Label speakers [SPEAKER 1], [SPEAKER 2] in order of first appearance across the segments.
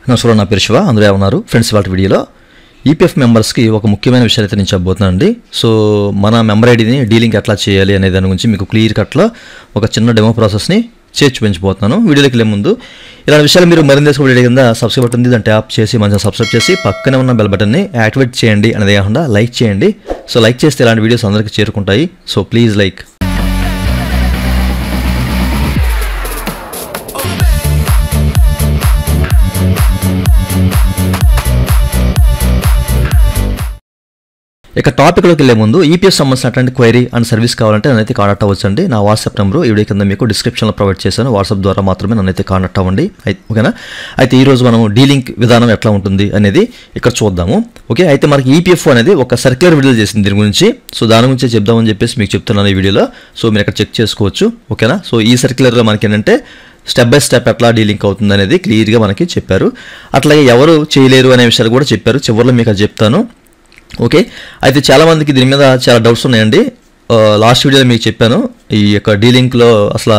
[SPEAKER 1] నమస్కారం, నా పేరు శివ. అందరూ ఉన్నారు ఫ్రెండ్స్. వాళ్ళ వీడియోలో ఈపీఎఫ్ మెంబర్స్కి ఒక ముఖ్యమైన విషయాలు అయితే నేను చెప్పబోతున్నానండి. సో మన మెంబర్ ఐడిని డీలింక్ ఎట్లా చేయాలి అనే దాని గురించి మీకు క్లియర్ కట్లో ఒక చిన్న డెమో ప్రాసెస్ని చేసి చూపించబోతున్నాను. వీడియోలోకి వెళ్ళే ముందు ఇలాంటి విషయాలు మీరు మరింత వీడియో కింద సబ్స్క్రైబ్ బటన్ ఉంది, దాన్ని ట్యాప్ చేసి మంచిగా సబ్స్క్రైబ్ చేసి పక్కనే ఉన్న బెల్ బటన్ని యాక్టివేట్ చేయండి. అనేది కాకుండా లైక్ చేయండి. సో లైక్ చేస్తే ఇలాంటి వీడియోస్ అందరికీ చేరుకుంటాయి. So please like. ఇక టాపిక్లోకి వెళ్ళే ముందు ఈపీఎఫ్ సంబంధించినటువంటి క్వైరీ అండ్ సర్వీస్ కావాలంటే నన్నైతే కాంటాక్ట్ అవ్వచ్చండి. నా వాట్సాప్ నెంబర్ ఈ వీడియో కింద మీకు డిస్క్రిప్షన్లో ప్రొవైడ్ చేశాను. వాట్సాప్ ద్వారా మాత్రమే నన్నైతే కాంటాక్ట్ అవ్వండి. ఓకేనా? అయితే ఈరోజు మనం డీలింక్ విధానం ఎట్లా ఉంటుంది అనేది ఇక్కడ చూద్దాము. ఓకే, అయితే మనకి ఈపీఎఫ్ అనేది ఒక సర్క్యులర్ విడుదల చేసింది దీని గురించి. సో దాని గురించి చెప్దామని చెప్పేసి మీకు చెప్తున్నాను ఈ వీడియోలో. సో మీరు ఇక్కడ చెక్ చేసుకోవచ్చు. ఓకేనా? సో ఈ సర్క్యులర్లో మనకి ఏంటంటే స్టెప్ బై స్టెప్ ఎట్లా డీలింక్ అవుతుంది అనేది క్లియర్గా మనకి చెప్పారు. అట్లాగే ఎవరు చేయలేరు అనే విషయాలు కూడా చెప్పారు. చివరిలో మీకు అది చెప్తాను. ఓకే, అయితే చాలామందికి దీని మీద చాలా డౌట్స్ ఉన్నాయండి. లాస్ట్ వీడియోలో మీకు చెప్పాను ఈ యొక్క డీలింక్లో అసలు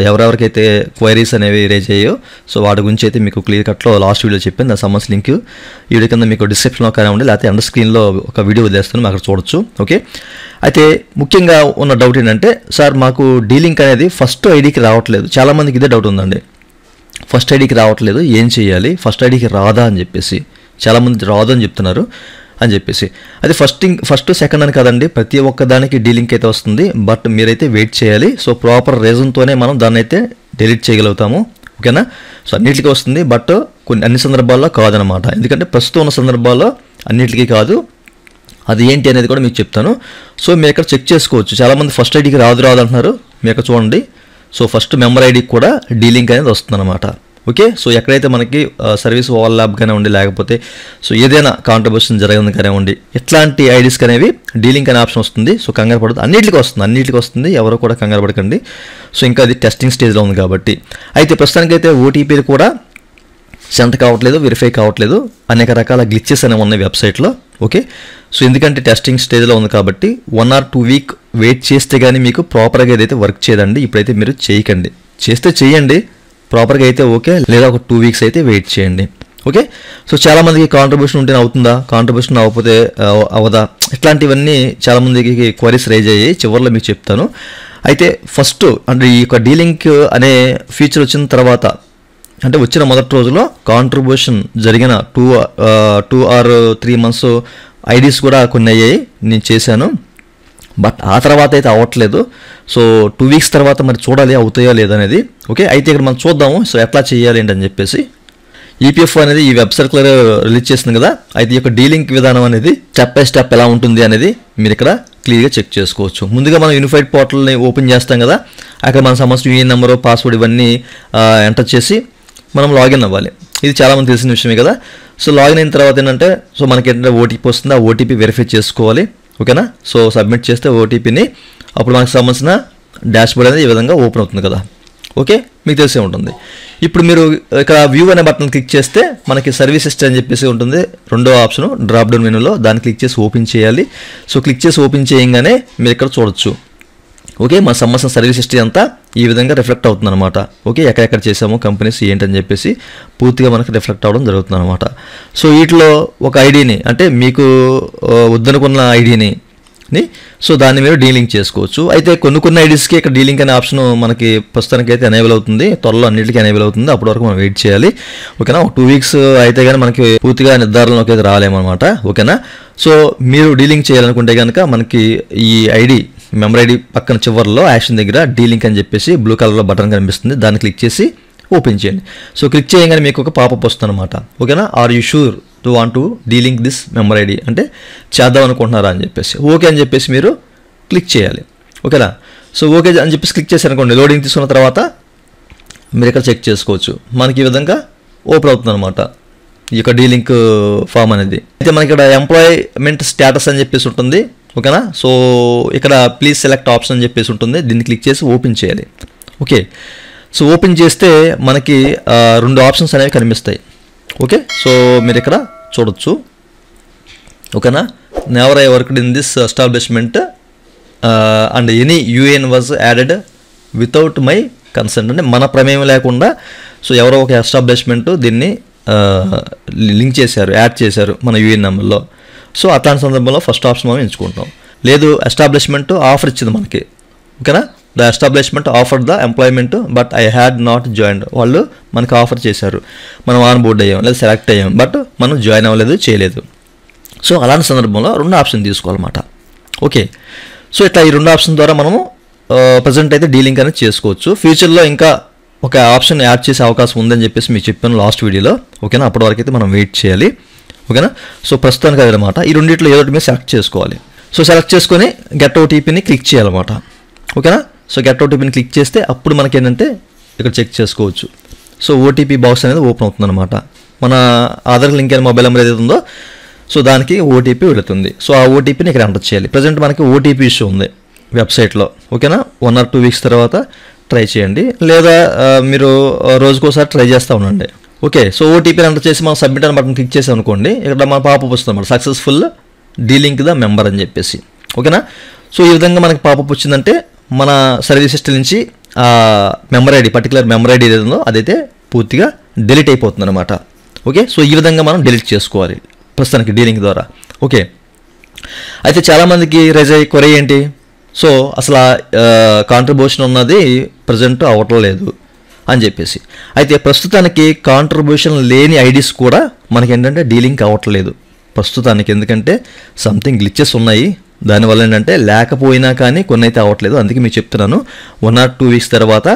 [SPEAKER 1] ఎవరెవరికైతే క్వైరీస్ అనేవి రేజ్ అయ్యాయో సో వాటి గురించి అయితే మీకు క్లియర్ కట్లో లాస్ట్ వీడియో చెప్పాను. దాని సంబంధించిన లింక్ ఈ వీడియో కింద మీకు డిస్క్రిప్షన్లో కానీ ఉండి, లేకపోతే అండర్ స్క్రీన్లో ఒక వీడియో వదిలేస్తాను, అక్కడ చూడొచ్చు. ఓకే, అయితే ముఖ్యంగా ఉన్న డౌట్ ఏంటంటే, సార్ మాకు డీలింక్ అనేది ఫస్ట్ ఐడికి రావట్లేదు. చాలామందికి ఇదే డౌట్ ఉందండి. ఫస్ట్ ఐడికి రావట్లేదు, ఏం చేయాలి? ఫస్ట్ ఐడికి రాదా అని చెప్పేసి చాలామంది రాదు అని చెప్తున్నారు అని చెప్పేసి. అది ఫస్ట్ సెకండ్ అని కాదండి, ప్రతి ఒక్క దానికి డీలింక్ అయితే వస్తుంది. బట్ మీరైతే వెయిట్ చేయాలి. సో ప్రాపర్ రీజన్తోనే మనం దాన్ని అయితే డిలీట్ చేయగలుగుతాము. ఓకేనా? సో అన్నిటికీ వస్తుంది, బట్ అన్ని సందర్భాల్లో కాదనమాట. ఎందుకంటే ప్రస్తుతం ఉన్న సందర్భాల్లో అన్నిటికీ కాదు. అది ఏంటి అనేది కూడా మీకు చెప్తాను. సో మీరు ఇక్కడ చెక్ చేసుకోవచ్చు. చాలామంది ఫస్ట్ ఐడికి రాదు అంటున్నారు. మీరు ఇక్కడ చూడండి. సో ఫస్ట్ మెంబర్ ఐడికి కూడా డీలింక్ అనేది వస్తుందన్నమాట. ఓకే, సో ఎక్కడైతే మనకి సర్వీస్ ఓవర్ ల్యాప్ కానివ్వండి, లేకపోతే సో ఏదైనా కాంట్రిబ్యూషన్ జరగదు కానివ్వండి, ఇట్లాంటి ఐడీస్ అనేవి డీలింక్ అనే ఆప్షన్ వస్తుంది. సో కంగారు పడదు, అన్నిటికీ వస్తుంది. ఎవరు కూడా కంగారు పడకండి. సో ఇంకా అది టెస్టింగ్ స్టేజ్లో ఉంది కాబట్టి. అయితే ప్రస్తుతానికైతే ఓటీపీలు కూడా సెండ్ కావట్లేదు, వెరిఫై కావట్లేదు. అనేక రకాల గ్లిచెస్ అనేవి ఉన్నాయి వెబ్సైట్లో. ఓకే, సో ఎందుకంటే టెస్టింగ్ స్టేజ్లో ఉంది కాబట్టి 1 or 2 వీక్ వెయిట్ చేస్తే కానీ మీకు ప్రాపర్గా ఏదైతే వర్క్ చేయదండి. ఇప్పుడైతే మీరు చేయకండి. చేస్తే చేయండి ప్రాపర్గా అయితే ఓకే, లేదా ఒక 2 వీక్స్ అయితే వెయిట్ చేయండి. ఓకే, సో చాలామందికి కాంట్రిబ్యూషన్ ఉంటేనే అవుతుందా, కాంట్రిబ్యూషన్ అవ్వకపోతే అవదా, ఇట్లాంటివన్నీ చాలామందికి క్వైరీస్ రైజ్ అయ్యాయి. చివరిలో మీకు చెప్తాను. అయితే ఫస్ట్ అంటే ఈ యొక్క డీలింక్ అనే ఫీచర్ వచ్చిన తర్వాత, అంటే వచ్చిన మొదటి రోజులో కాంట్రిబ్యూషన్ జరిగిన 2 or 3 months ఐడీస్ కూడా కొన్ని అయ్యాయి, నేను చేశాను. బట్ ఆ తర్వాత అయితే అవ్వట్లేదు. సో 2 వీక్స్ తర్వాత మరి చూడాలి అవుతాయో లేదనేది. ఓకే, అయితే ఇక్కడ మనం చూద్దాము. సో ఎట్లా చేయాలి ఏంటని చెప్పేసి. ఈపీఎఫ్ అనేది ఈ వెబ్ సర్క్యులర్ రిలీజ్ చేసింది కదా. అయితే ఈ యొక్క డీలింక్ విధానం అనేది స్టెప్ బై స్టెప్ ఎలా ఉంటుంది అనేది మీరు ఇక్కడ క్లియర్గా చెక్ చేసుకోవచ్చు. ముందుగా మనం యూనిఫైడ్ పోర్టల్ని ఓపెన్ చేస్తాం కదా. అక్కడ మన సంబంధించిన యూఏఎన్ నెంబరు, పాస్వర్డ్ ఇవన్నీ ఎంటర్ చేసి మనం లాగిన్ అవ్వాలి. ఇది చాలామంది తెలిసిన విషయమే కదా. సో లాగిన్ అయిన తర్వాత ఏంటంటే, సో మనకి ఏంటంటే ఓటీపీ వస్తుంది. ఆ ఓటీపీ వెరిఫై చేసుకోవాలి. ఓకేనా? సో సబ్మిట్ చేస్తే ఓటీపీని అప్పుడు మనకు సంబంధించిన డాష్బోర్డ్ అనేది ఈ విధంగా ఓపెన్ అవుతుంది కదా. ఓకే, మీకు తెలిసే ఉంటుంది. ఇప్పుడు మీరు ఇక్కడ వ్యూ అనే బటన్ క్లిక్ చేస్తే మనకి సర్వీస్ హిస్టరీ అని చెప్పేసి ఉంటుంది. రెండో ఆప్షన్ డ్రాప్ డౌన్ మెనూలో, దాన్ని క్లిక్ చేసి ఓపెన్ చేయాలి. సో క్లిక్ చేసి ఓపెన్ చేయగానే మీరు ఇక్కడ చూడొచ్చు. ఓకే, మన సంబంధించిన సర్వీస్ హిస్టరీ అంతా ఈ విధంగా రిఫ్లెక్ట్ అవుతుంది అనమాట. ఓకే, ఎక్కడెక్కడ చేసామో కంపెనీస్ ఏంటని చెప్పేసి పూర్తిగా మనకు రిఫ్లెక్ట్ అవ్వడం జరుగుతుంది అనమాట. సో వీటిలో ఒక ఐడిని, అంటే మీకు వద్దనుకున్న ఐడిని సో దాన్ని మీరు డీలింక్ చేసుకోవచ్చు. అయితే కొన్ని ఐడీస్కి ఇక్కడ డీలింక్ అనే ఆప్షన్ మనకి ప్రస్తుతానికి అయితే ఎనేబుల్ అవుతుంది. త్వరలో అన్నింటికి ఎనేబుల్ అవుతుంది. అప్పటి వరకు మనం వెయిట్ చేయాలి. ఓకేనా? 2 వీక్స్ అయితే కానీ మనకి పూర్తిగా నిర్ధారణలోకి అయితే రాలేమన్నమాట. ఓకేనా? సో మీరు డీలింక్ చేయాలనుకుంటే కనుక మనకి ఈ ఐడి మెంబర్ ఐడి పక్కన చివరిలో యాక్షన్ దగ్గర డీలింక్ అని చెప్పేసి బ్లూ కలర్లో బటన్ కనిపిస్తుంది. దాన్ని క్లిక్ చేసి ఓపెన్ చేయండి. సో క్లిక్ చేయగానే మీకు ఒక పాపప్ వస్తుంది అనమాట. ఓకేనా? Are you sure to want to delink this member ID, అంటే చేద్దాం అనుకుంటున్నారా అని చెప్పేసి. ఓకే అని చెప్పేసి మీరు క్లిక్ చేయాలి. ఓకేనా? సో ఓకే అని చెప్పేసి క్లిక్ చేశారనుకోండి, లోడింగ్ తీసుకున్న తర్వాత మీరు ఇక్కడ చెక్ చేసుకోవచ్చు. మనకి ఈ విధంగా ఓపెన్ అవుతుంది అనమాట ఈ యొక్క డీలింక్ ఫామ్ అనేది. అయితే మనకి ఇక్కడ ఎంప్లాయ్మెంట్ స్టేటస్ అని చెప్పేసి ఉంటుంది. ఓకేనా? సో ఇక్కడ ప్లీజ్ సెలెక్ట్ ఆప్షన్ అని చెప్పేసి ఉంటుంది. దీన్ని క్లిక్ చేసి ఓపెన్ చేయాలి. ఓకే, సో ఓపెన్ చేస్తే మనకి 2 ఆప్షన్స్ అనేవి కనిపిస్తాయి. ఓకే, సో మీరు ఇక్కడ చూడొచ్చు. ఓకేనా? Never I worked in this establishment and any UAN was added without my consent, అంటే మన ప్రమేయం లేకుండా సో ఎవరో ఒక ఎస్టాబ్లిష్మెంట్ దీన్ని లింక్ చేశారు, యాడ్ చేశారు మన యూఏఎన్ నెంబర్లో. సో అట్లాంటి సందర్భంలో ఫస్ట్ ఆప్షన్ మనం ఎంచుకుంటాం. లేదు ఎస్టాబ్లిష్మెంట్ ఆఫర్ ఇచ్చింది మనకి, ఓకేనా, the establishment offer the employment but I had not joined, వాళ్ళు మనకి ఆఫర్ చేశారు, మనం ఆన్ బోర్డ్ అయ్యాం లేదా సెలెక్ట్ అయ్యాం, బట్ మనం జాయిన్ అవ్వలేదు, చేయలేదు. సో అలాంటి సందర్భంలో 2 ఆప్షన్ తీసుకోవాలన్నమాట. ఓకే, సో ఇట్లా ఈ 2 ఆప్షన్ ద్వారా మనము ప్రజెంట్ అయితే డీలింక్ అనేది చేసుకోవచ్చు. ఫ్యూచర్లో ఇంకా ఒక ఆప్షన్ యాడ్ చేసే అవకాశం ఉందని చెప్పేసి మీకు చెప్పాను లాస్ట్ వీడియోలో, ఓకేనా. అప్పటి వరకు అయితే మనం వెయిట్ చేయాలి, ఓకేనా. సో ప్రస్తుతానికి అదనమాట, ఈ రెండింటిలో ఏదో ఒకటి మీద సెలెక్ట్ చేసుకోవాలి. సో సెలెక్ట్ చేసుకొని గెట్ ఓటీపీని క్లిక్ చేయాలన్నమాట, ఓకేనా. సో గెట్ ఓటీపీని క్లిక్ చేస్తే అప్పుడు మనకి ఏంటంటే ఇక్కడ చెక్ చేసుకోవచ్చు. సో ఓటీపీ బాక్స్ అనేది ఓపెన్ అవుతుందన్నమాట. మన ఆధార్ లింక్ అయిన మొబైల్ నెంబర్ ఏదైతే ఉందో సో దానికి ఓటీపీ వెళుతుంది. సో ఆ ఓటీపీని ఇక్కడ ఎంటర్ చేయాలి. ప్రజెంట్ మనకి ఓటీపీ ఇష్యూ ఉంది వెబ్సైట్లో, ఓకేనా. 1 or 2 weeks తర్వాత ట్రై చేయండి, లేదా మీరు రోజుకోసారి ట్రై చేస్తూ ఉండండి. ఓకే, సో ఓటీపీని ఎంటర్ చేసి మనం సబ్మిట్ అని బటన్ క్లిక్ చేసాం అనుకోండి, ఇక్కడ మన పాపప్ వస్తుంది అన్నమాట, సక్సెస్ఫుల్ డీలింక్ ద మెంబర్ అని చెప్పేసి, ఓకేనా. సో ఈ విధంగా మనకి పాపప్ వచ్చిందంటే మన సర్వీస్ హిస్టరీ నుంచి member ID, particular member ID ఏదైతే ఉందో అదైతే పూర్తిగా డిలీట్ అయిపోతుంది అనమాట. ఓకే, సో ఈ విధంగా మనం డిలీట్ చేసుకోవాలి ప్రస్తుతానికి డీలింక్ ద్వారా. ఓకే, అయితే చాలామందికి రైజ్ అయ్యే క్వరీ ఏంటి, సో అసలు కాంట్రిబ్యూషన్ ఉన్నది ప్రజెంట్ అవ్వట్లేదు అని చెప్పేసి. అయితే ప్రస్తుతానికి కాంట్రిబ్యూషన్ లేని ఐడీస్ కూడా మనకి ఏంటంటే డీలింక్ అవ్వట్లేదు ప్రస్తుతానికి, ఎందుకంటే సంథింగ్ గ్లిచెస్ ఉన్నాయి. దానివల్ల ఏంటంటే లేకపోయినా కానీ కొన్ని అయితే అవ్వట్లేదు. అందుకే మీకు చెప్తున్నాను, 1 or 2 weeks తర్వాత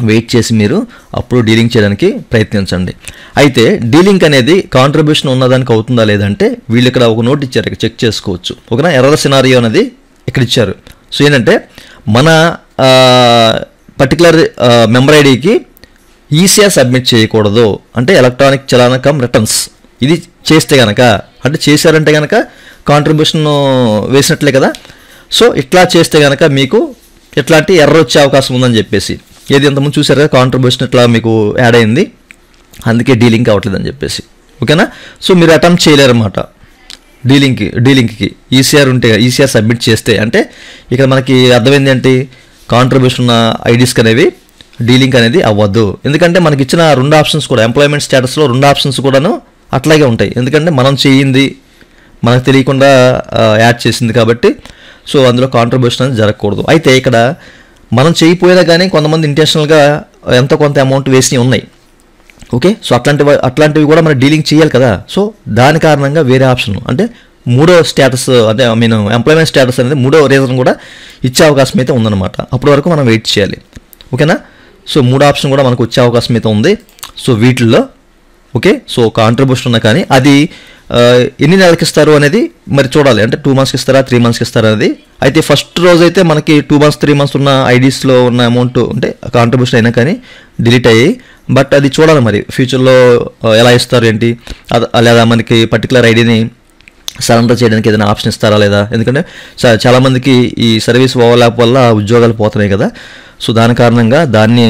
[SPEAKER 1] వెయిట్ చేసి మీరు అప్పుడు డీలింగ్ చేయడానికి ప్రయత్నించండి. అయితే డీలింక్ అనేది కాంట్రిబ్యూషన్ ఉన్నదానికి అవుతుందా లేదంటే వీళ్ళు ఇక్కడ ఒక నోట్ ఇచ్చారు, ఇక్కడ చెక్ చేసుకోవచ్చు, ఓకేనా. ఎర్రర్ సినారియో అనేది ఇక్కడ ఇచ్చారు. సో ఏంటంటే మన పర్టికులర్ మెంబర్ ఐడికి ఈసీఆర్ సబ్మిట్ చేయకూడదు, అంటే ఎలక్ట్రానిక్ చలాన కమ్ రిటర్న్స్, ఇది చేస్తే కనుక, అంటే చేశారంటే కనుక కాంట్రిబ్యూషన్ వేసినట్లే కదా. సో ఇట్లా చేస్తే కనుక మీకు ఇట్లాంటి ఎర్రర్ వచ్చే అవకాశం ఉందని చెప్పేసి, ఏది ఇంతకుముందు చూసారు కదా కాంట్రిబ్యూషన్ ఇట్లా మీకు యాడ్ అయింది, అందుకే డీలింక్ అవ్వట్లేదని చెప్పేసి, ఓకేనా. సో మీరు అటెంప్ట్ చేయలేరన్నమాట డీలింక్కి ఈసీఆర్ ఉంటే, ఈసీఆర్ సబ్మిట్ చేస్తే, అంటే ఇక్కడ మనకి అర్థమైంది ఏంటి, కాంట్రిబ్యూషన్ ఉన్న ఐడీస్కి అనేవి డీలింక్ అనేది అవ్వద్దు. ఎందుకంటే మనకి ఇచ్చిన 2 ఆప్షన్స్ కూడా ఎంప్లాయ్మెంట్ స్టేటస్లో 2 ఆప్షన్స్ కూడాను అట్లాగే ఉంటాయి, ఎందుకంటే మనం చేయింది మనకు తెలియకుండా యాడ్ చేసింది కాబట్టి. సో అందులో కాంట్రిబ్యూషన్ అనేది జరగకూడదు. అయితే ఇక్కడ మనం చేయకపోయినా కానీ కొంతమంది ఇంటెన్షనల్గా ఎంతో కొంత అమౌంట్ వేసినవి ఉన్నాయి, ఓకే. సో అట్లాంటివి కూడా మనం డీలింగ్ చేయాలి కదా. సో దాని కారణంగా వేరే ఆప్షన్, అంటే 3వ స్టేటస్, అంటే ఎంప్లాయ్మెంట్ స్టేటస్ అనేది 3వ రీజన్ కూడా ఇచ్చే అవకాశం అయితే ఉందన్నమాట. అప్పటి వరకు మనం వెయిట్ చేయాలి, ఓకేనా. సో 3 ఆప్షన్ కూడా మనకు వచ్చే అవకాశం అయితే ఉంది. సో వీటిల్లో ఓకే, సో కాంట్రిబ్యూషన్ ఉన్నా కానీ అది ఎన్ని నెలలకి ఇస్తారు అనేది మరి చూడాలి, అంటే 2 monthsకి ఇస్తారా 3 monthsకి ఇస్తారా అనేది. అయితే ఫస్ట్ రోజు అయితే మనకి 2 months 3 months ఉన్న ఐడీస్లో ఉన్న అమౌంట్ అంటే కాంట్రిబ్యూషన్ అయినా కానీ డిలీట్ అయ్యాయి. బట్ అది చూడాలి మరి ఫ్యూచర్లో ఎలా ఇస్తారు ఏంటి, లేదా మనకి పర్టికులర్ ఐడిని సరెండర్ చేయడానికి ఏదైనా ఆప్షన్ ఇస్తారా లేదా, ఎందుకంటే చాలామందికి ఈ సర్వీస్ ఓవర్లాప్ వల్ల ఉద్యోగాలు పోతున్నాయి కదా. సో దాని కారణంగా దాన్ని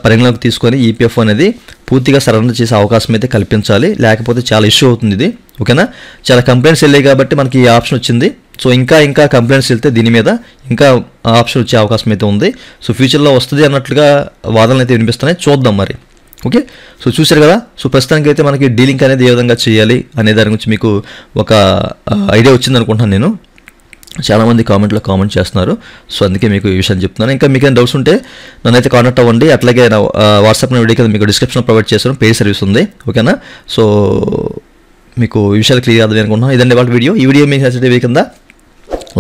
[SPEAKER 1] పరిగణలోకి తీసుకొని ఈపీఎఫ్ అనేది పూర్తిగా సరెండర్ చేసే అవకాశం అయితే కల్పించాలి, లేకపోతే చాలా ఇష్యూ అవుతుంది ఇది, ఓకేనా. చాలా కంప్లైంట్స్ వెళ్ళాయి కాబట్టి మనకి ఈ ఆప్షన్ వచ్చింది. సో ఇంకా కంప్లైంట్స్ వెళ్తే దీని మీద ఇంకా ఆప్షన్ వచ్చే అవకాశం అయితే ఉంది. సో ఫ్యూచర్లో వస్తుంది అన్నట్లుగా వాదనలు అయితే వినిపిస్తున్నాయి, చూద్దాం మరి. ఓకే, సో చూశారు కదా. సో ప్రస్తుతానికి అయితే మనకి డీలింక్ అనేది ఏ విధంగా చేయాలి అనే దాని గురించి మీకు ఒక ఐడియా వచ్చింది అనుకుంటున్నాను నేను. చాలామంది కామెంట్లో కామెంట్ చేస్తున్నారు, సో అందుకే మీకు ఈ విషయాన్ని చెప్తున్నాను. ఇంకా మీకు ఏమైనా డౌట్స్ ఉంటే నన్నైతే కాంటాక్ట్ అవ్వండి. అట్లాగే నా వాట్సాప్ వీడియో కింద మీకు డిస్క్రిప్షన్లో ప్రొవైడ్ చేస్తాను, పెయిడ్ సర్వీస్ ఉంది, ఓకేనా. సో మీకు ఈ విషయాలు క్లియర్ అవుతుంది అనుకుంటున్నాను. ఇదండి వాళ్ళ వీడియో. ఈ వీడియో మీకు నచ్చితే కింద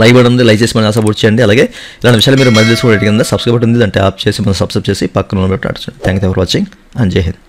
[SPEAKER 1] లైక్ బటన్ ఉంది, లైక్ చేసి మన సపోర్ట్ చేయండి. అలాగే ఇలాంటి విషయాలు మీరు మళ్ళీ తెలుసుకోవడం కింద సబ్స్క్రైబ్ బటన్ ఉంది, అంటే ఆప్ చేసి మనం సబ్స్క్రైబ్ చేసి పక్కన పెట్టి thank you for watching and జై హింద్.